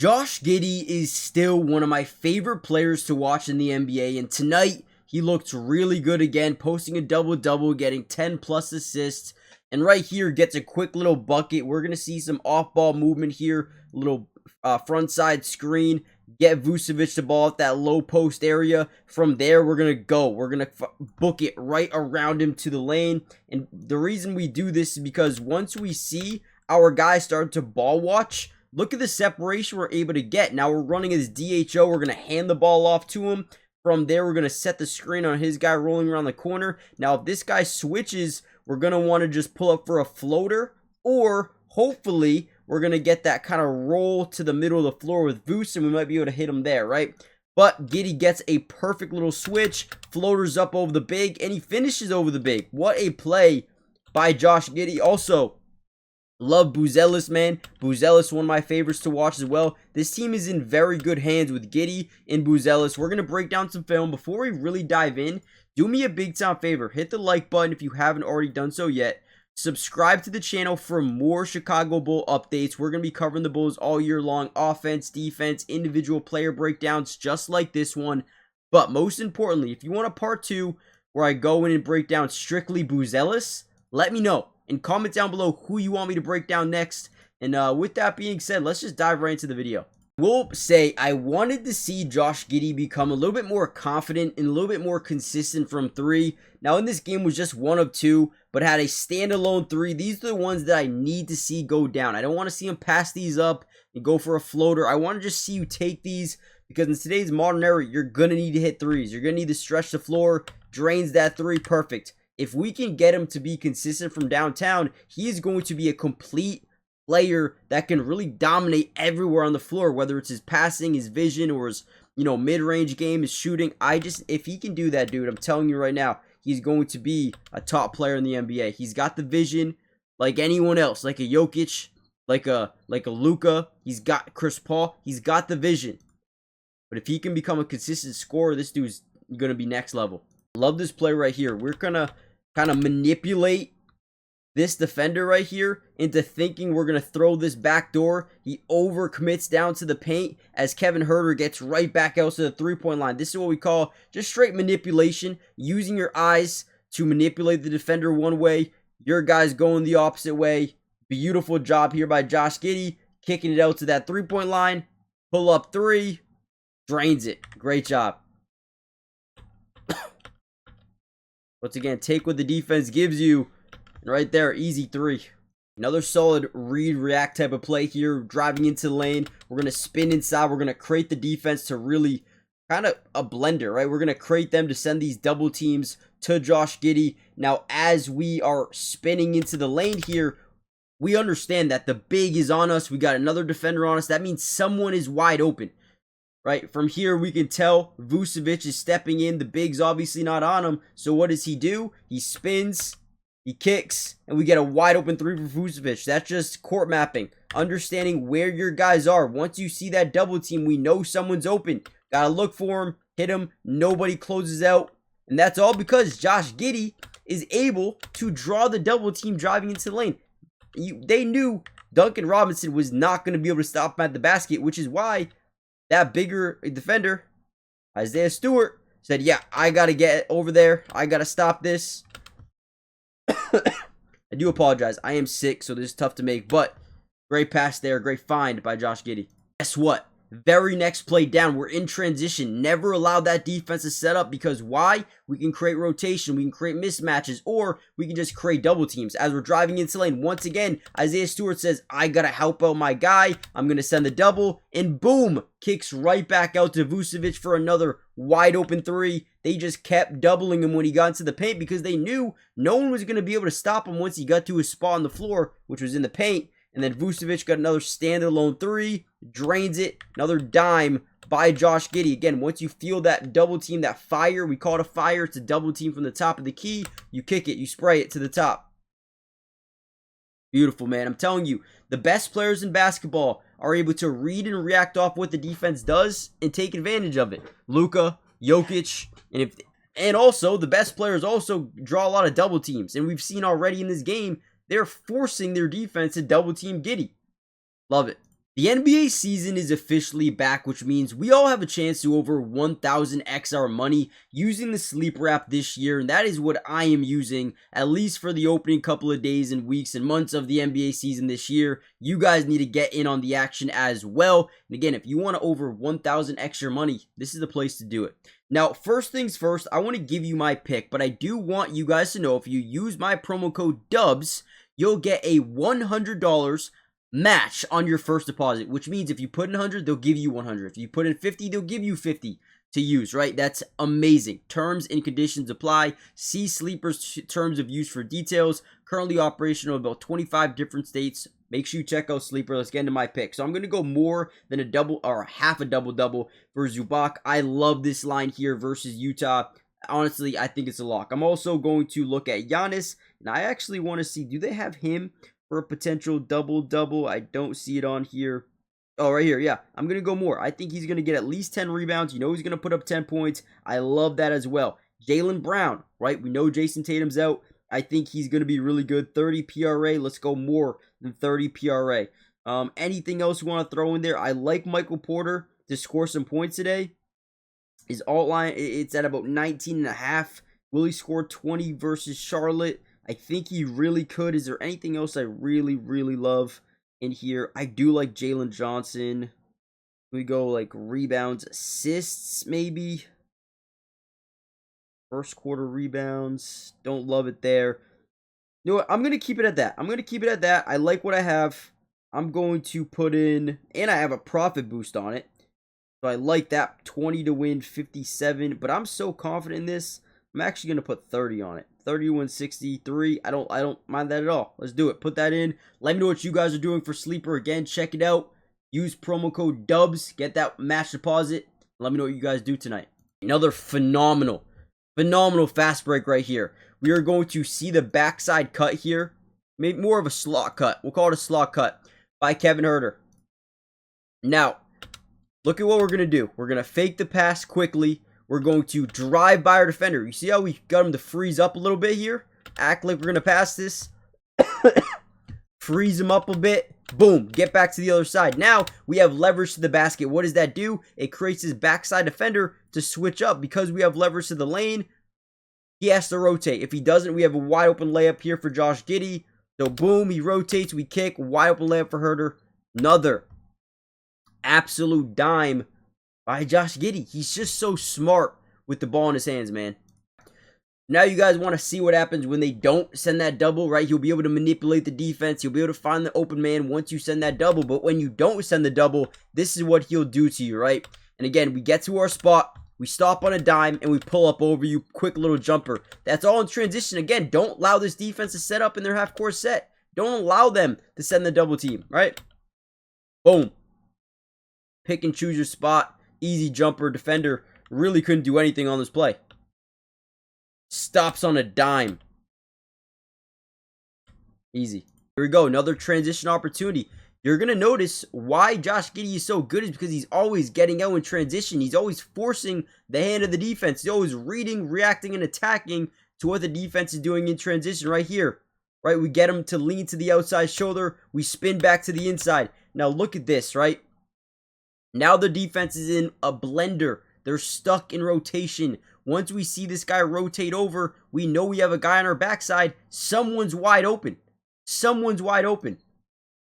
Josh Giddey is still one of my favorite players to watch in the NBA, and tonight he looked really good again, posting a double-double, getting 10 plus assists, and right here gets a quick little bucket. We're going to see some off-ball movement here, a little front side screen, get Vucevic the ball at that low post area. From there, we're going to go. We're going to book it right around him to the lane, and the reason we do this is because once we see our guys start to ball watch, look at the separation we're able to get. Now we're running his DHO. We're going to hand the ball off to him. From there, we're going to set the screen on his guy rolling around the corner. Now, if this guy switches, we're going to want to just pull up for a floater. Or, hopefully, we're going to get that kind of roll to the middle of the floor with Vuce, and we might be able to hit him there, right? But Giddey gets a perfect little switch. Floaters up over the big, and he finishes over the big. What a play by Josh Giddey. Also, love Buzelis, man. Buzelis, one of my favorites to watch as well. This team is in very good hands with Giddey and Buzelis. We're going to break down some film. Before we really dive in, do me a big time favor. Hit the like button if you haven't already done so yet. Subscribe to the channel for more Chicago Bull updates. We're going to be covering the Bulls all year long. Offense, defense, individual player breakdowns just like this one. But most importantly, if you want a part 2 where I go in and break down strictly Buzelis, let me know. And comment down below who you want me to break down next. And with that being said, let's just dive right into the video. We'll say I wanted to see Josh Giddey become a little bit more confident and a little bit more consistent from 3. Now in this game was just 1 of 2, but had a standalone 3. These are the ones that I need to see go down. I don't want to see him pass these up and go for a floater. I want to just see you take these, because in today's modern era, you're going to need to hit 3s. You're going to need to stretch the floor, drains that 3, perfect. If we can get him to be consistent from downtown, he is going to be a complete player that can really dominate everywhere on the floor, whether it's his passing, his vision, or his, mid-range game, his shooting. If he can do that, dude, I'm telling you right now, he's going to be a top player in the NBA. He's got the vision like anyone else, like a Jokic, like a Luka. He's got Chris Paul. He's got the vision. But if he can become a consistent scorer, this dude's going to be next level. Love this play right here. We're going to kind of manipulate this defender right here into thinking we're going to throw this back door. He overcommits down to the paint as Kevin Huerter gets right back out to the three-point line. This is what we call just straight manipulation, using your eyes to manipulate the defender one way, your guys going the opposite way. Beautiful job here by Josh Giddey, kicking it out to that three-point line. Pull up 3, drains it. Great job. Once again, take what the defense gives you. And right there, easy 3. Another solid read-react type of play here. Driving into the lane. We're going to spin inside. We're going to create the defense to really kind of a blender, right? We're going to create them to send these double teams to Josh Giddey. Now, as we are spinning into the lane here, we understand that the big is on us. We got another defender on us. That means someone is wide open. Right, from here we can tell Vucevic is stepping in. The big's obviously not on him. So what does he do? He spins, he kicks, and we get a wide open 3 for Vucevic. That's just court mapping. Understanding where your guys are. Once you see that double team, we know someone's open. Gotta look for him, hit him, nobody closes out. And that's all because Josh Giddey is able to draw the double team driving into the lane. They knew Duncan Robinson was not going to be able to stop him at the basket, which is why that bigger defender, Isaiah Stewart, said, yeah, I got to get over there. I got to stop this. I do apologize. I am sick, so this is tough to make. But great pass there. Great find by Josh Giddey. Guess what? Very next play down, we're in transition. Never allow that defense to set up, because why? We can create rotation, we can create mismatches, or we can just create double teams. As we're driving into lane, once again, Isaiah Stewart says, I gotta help out my guy. I'm gonna send the double, and boom, kicks right back out to Vucevic for another wide open 3. They just kept doubling him when he got into the paint because they knew no one was gonna be able to stop him once he got to his spot on the floor, which was in the paint. And then Vucevic got another standalone 3, drains it, another dime by Josh Giddey. Again, once you feel that double team, that fire, we call it a fire, it's a double team from the top of the key, you kick it, you spray it to the top. Beautiful, man. I'm telling you, the best players in basketball are able to read and react off what the defense does and take advantage of it. Luka, Jokic, and also the best players also draw a lot of double teams. And we've seen already in this game, they're forcing their defense to double team Giddey. Love it. The NBA season is officially back, which means we all have a chance to over 1000x our money using the sleeper app this year, and that is what I am using, at least for the opening couple of days and weeks and months of the NBA season this year. You guys need to get in on the action as well. And again, if you want to over 1000x your money, this is the place to do it. Now, first things first, I want to give you my pick, but I do want you guys to know if you use my promo code DUBS, you'll get a $100 match on your first deposit, which means if you put in 100, they'll give you 100. If you put in 50, they'll give you 50 to use, right? That's amazing. Terms and conditions apply. See Sleeper's terms of use for details. Currently operational in about 25 different states. Make sure you check out Sleeper. Let's get into my pick. So I'm going to go more than a double or half a double-double for Zubac. I love this line here versus Utah. Honestly, I think it's a lock. I'm also going to look at Giannis, and I actually want to see, do they have him for a potential double-double? I don't see it on here. Oh, right here, yeah. I'm going to go more. I think he's going to get at least 10 rebounds. You know he's going to put up 10 points. I love that as well. Jaylen Brown, right? We know Jason Tatum's out. I think he's going to be really good. 30 PRA. Let's go more than 30 PRA. Anything else you want to throw in there? I like Michael Porter to score some points today. His alt line, it's at about 19.5. Will he score 20 versus Charlotte? I think he really could. Is there anything else I really, really love in here? I do like Jalen Johnson. We go like rebounds, assists, maybe. First quarter rebounds. Don't love it there. You know what? I'm going to keep it at that. I like what I have. I'm going to put in, and I have a profit boost on it. So I like that. 20 to win, 57. But I'm so confident in this, I'm actually going to put 30 on it. 31.63. I don't mind that at all. Let's do it. Put that in. Let me know what you guys are doing for Sleeper. Again, check it out. Use promo code DUBS. Get that match deposit. Let me know what you guys do tonight. Another phenomenal fast break right here. We are going to see the backside cut here. Maybe more of a slot cut. We'll call it a slot cut by Kevin Huerter. Now, look at what we're going to do. We're going to fake the pass quickly. We're going to drive by our defender. You see how we got him to freeze up a little bit here? Act like we're going to pass this. Freeze him up a bit. Boom. Get back to the other side. Now, we have leverage to the basket. What does that do? It creates his backside defender to switch up. Because we have leverage to the lane, he has to rotate. If he doesn't, we have a wide open layup here for Josh Giddey. So, boom. He rotates. We kick. Wide open layup for Huerter. Another absolute dime by Josh Giddey. He's just so smart with the ball in his hands, man. Now you guys want to see what happens when they don't send that double, right? He'll be able to manipulate the defense. He'll be able to find the open man once you send that double. But when you don't send the double, this is what he'll do to you, right? And again, we get to our spot. We stop on a dime, and we pull up over you. Quick little jumper. That's all in transition. Again, don't allow this defense to set up in their half-court set. Don't allow them to send the double team, right? Boom. Pick and choose your spot. Easy jumper. Defender really couldn't do anything on this play. Stops on a dime. Easy. Here we go. Another transition opportunity. You're going to notice why Josh Giddey is so good is because he's always getting out in transition. He's always forcing the hand of the defense. He's always reading, reacting, and attacking to what the defense is doing in transition right here. Right? We get him to lean to the outside shoulder. We spin back to the inside. Now look at this, right? Now the defense is in a blender. They're stuck in rotation. Once we see this guy rotate over, we know we have a guy on our backside. Someone's wide open. Someone's wide open.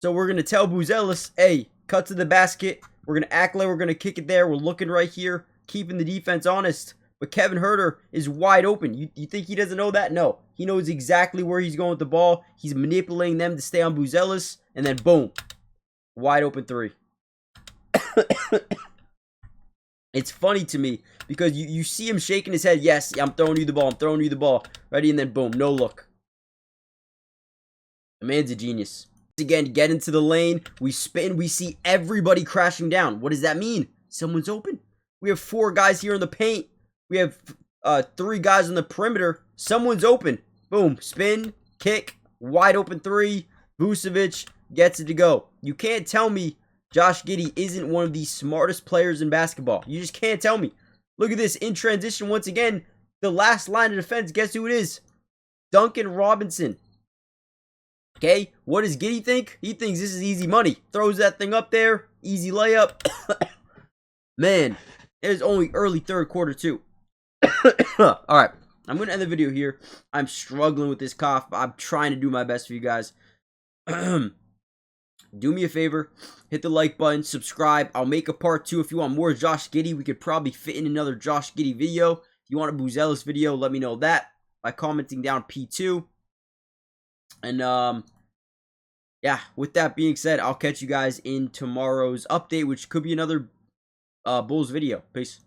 So we're going to tell Buzelis, hey, cut to the basket. We're going to act like we're going to kick it there. We're looking right here, keeping the defense honest. But Kevin Huerter is wide open. You think he doesn't know that? No. He knows exactly where he's going with the ball. He's manipulating them to stay on Buzelis. And then boom. Wide open three. It's funny to me because you see him shaking his head. Yes, I'm throwing you the ball. I'm throwing you the ball. Ready? And then boom. No look. The man's a genius. Again, get into the lane. We spin. We see everybody crashing down. What does that mean? Someone's open. We have 4 guys here in the paint. We have 3 guys on the perimeter. Someone's open. Boom. Spin. Kick. Wide open 3. Vucevic gets it to go. You can't tell me Josh Giddey isn't one of the smartest players in basketball. You just can't tell me. Look at this. In transition, once again, the last line of defense, guess who it is? Duncan Robinson. Okay, what does Giddey think? He thinks this is easy money. Throws that thing up there, easy layup. Man, it is only early third quarter too. Alright, I'm going to end the video here. I'm struggling with this cough, but I'm trying to do my best for you guys. Do me a favor, hit the like button, subscribe. I'll make a part 2 if you want more Josh Giddey. We could probably fit in another Josh Giddey video. If you want a Buzelis video, let me know that by commenting down P2. And yeah, with that being said, I'll catch you guys in tomorrow's update, which could be another Bulls video. Peace.